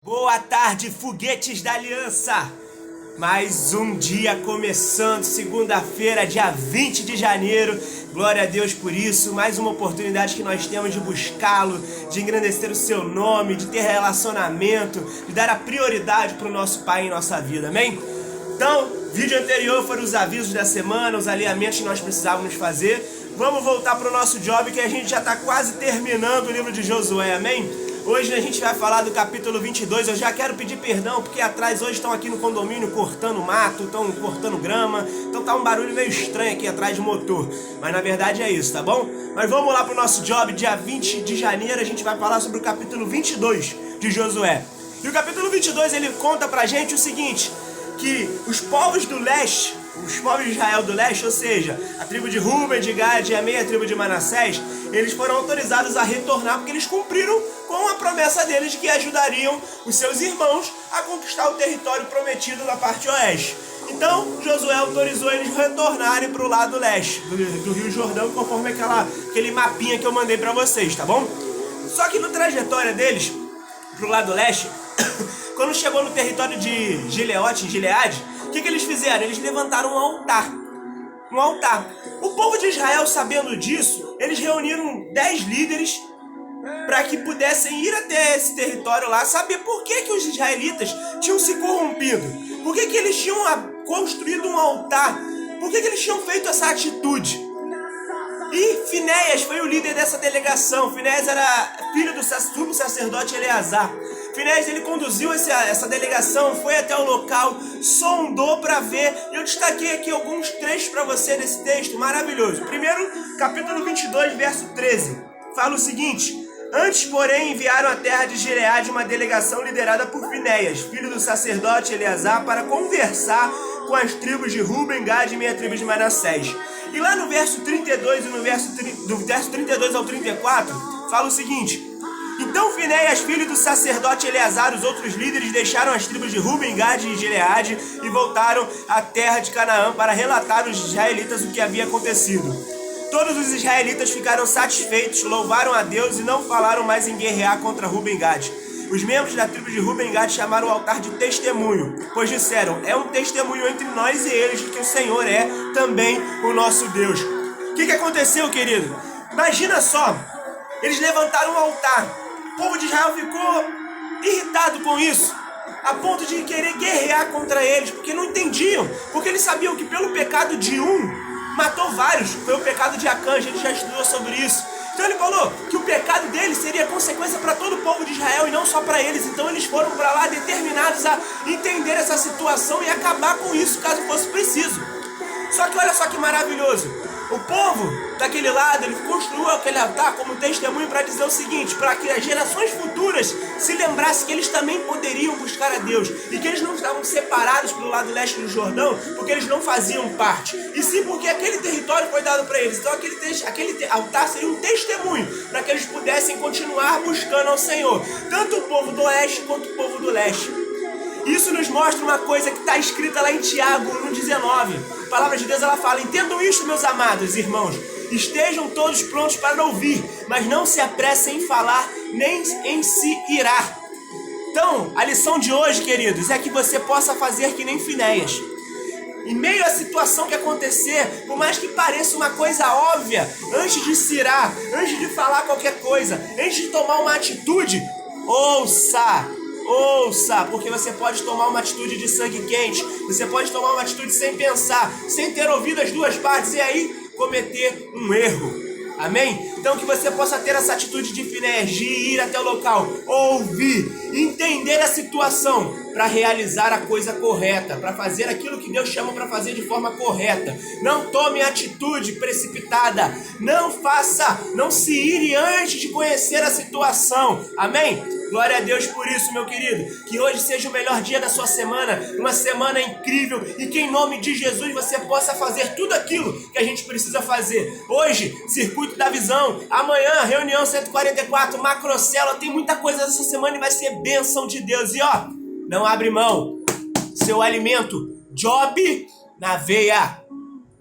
Boa tarde, foguetes da aliança! Mais um dia começando, segunda-feira, dia 20 de janeiro. Glória a Deus por isso, mais uma oportunidade que nós temos de buscá-lo, de engrandecer o seu nome, de ter relacionamento, de dar a prioridade para o nosso Pai em nossa vida, amém? Então, vídeo anterior foram os avisos da semana, os alinhamentos que nós precisávamos fazer. Vamos voltar para o nosso job, que a gente já está quase terminando o livro de Josué, amém? Hoje a gente vai falar do capítulo 22, eu já quero pedir perdão, porque atrás hoje estão aqui no condomínio cortando mato, estão cortando grama, então tá um barulho meio estranho aqui atrás de motor, mas na verdade é isso, tá bom? Mas vamos lá pro nosso job, dia 20 de janeiro a gente vai falar sobre o capítulo 22 de Josué. E o capítulo 22 ele conta pra gente o seguinte, que os povos do leste, os povos de Israel do leste, ou seja, a tribo de Ruben, de Gad e a meia tribo de Manassés, eles foram autorizados a retornar porque eles cumpriram com a promessa deles de que ajudariam os seus irmãos a conquistar o território prometido na parte oeste. Então, Josué autorizou eles retornarem para o lado leste do Rio Jordão, conforme aquele mapinha que eu mandei para vocês, tá bom? Só que na trajetória deles para o lado leste, quando chegou no território de Gileote, Gileade, o que eles fizeram? Eles levantaram um altar. Um altar. O povo de Israel, sabendo disso, eles reuniram 10 líderes para que pudessem ir até esse território lá, saber por que os israelitas tinham se corrompido, por que eles tinham construído um altar, por que eles tinham feito essa atitude. E Finéias foi o líder dessa delegação. Finéias era filho do sumo sacerdote Eleazar. Finéias ele conduziu essa delegação, foi até o local, sondou para ver. Eu destaquei aqui alguns trechos para você desse texto maravilhoso. Primeiro, capítulo 22, verso 13. Fala o seguinte: antes, porém, enviaram à terra de Gileade uma delegação liderada por Finéias, filho do sacerdote Eleazar, para conversar com as tribos de Ruben, Gad e meia tribo de Manassés. E lá no verso 32 e do verso 32 ao 34, fala o seguinte: então Finéias, filho do sacerdote Eleazar, os outros líderes deixaram as tribos de Ruben, Gad e Gileade e voltaram à terra de Canaã para relatar aos israelitas o que havia acontecido. Todos os israelitas ficaram satisfeitos, louvaram a Deus e não falaram mais em guerrear contra Ruben e Gad. Os membros da tribo de Ruben e Gad chamaram o altar de testemunho, pois disseram: é um testemunho entre nós e eles de que o Senhor é também o nosso Deus. O que aconteceu, querido? Imagina só, eles levantaram um altar, o povo de Israel ficou irritado com isso, a ponto de querer guerrear contra eles, porque não entendiam, porque eles sabiam que pelo pecado de um, matou vários, foi o pecado de Acã, a gente já estudou sobre isso. Então ele falou que o pecado deles seria consequência para todo o povo de Israel e não só para eles. Então eles foram para lá determinados a entender essa situação e acabar com isso caso fosse preciso. Só que olha só que maravilhoso. O povo daquele lado, ele construiu aquele altar como testemunho para dizer o seguinte, para que as gerações futuras se lembrassem que eles também poderiam buscar a Deus e que eles não estavam separados pelo lado leste do Jordão porque eles não faziam parte, e sim porque aquele território foi dado para eles. Então aquele altar seria um testemunho para que eles pudessem continuar buscando ao Senhor, tanto o povo do oeste quanto o povo do leste. Isso nos mostra uma coisa que está escrita lá em Tiago 1,19. A palavra de Deus ela fala: entendam isto, meus amados irmãos, estejam todos prontos para ouvir, mas não se apressem em falar, nem em se irar. Então, a lição de hoje, queridos, é que você possa fazer que nem Finéias. Em meio à situação que acontecer, por mais que pareça uma coisa óbvia, antes de se irar, antes de falar qualquer coisa, antes de tomar uma atitude, ouça, porque você pode tomar uma atitude de sangue quente, você pode tomar uma atitude sem pensar, sem ter ouvido as duas partes e aí cometer um erro. Amém? Então que você possa ter essa atitude de Finéias, de ir até o local, ouvir, entender a situação para realizar a coisa correta, para fazer aquilo que Deus chama para fazer de forma correta. Não tome atitude precipitada, não se ire antes de conhecer a situação. Amém? Glória a Deus por isso, meu querido. Que hoje seja o melhor dia da sua semana, uma semana incrível, e que em nome de Jesus você possa fazer tudo aquilo que a gente precisa fazer. Hoje, Circuito da Visão, amanhã, reunião 144, Macrocélula, tem muita coisa essa semana e vai ser bênção de Deus. E ó, não abre mão, seu alimento, job na veia.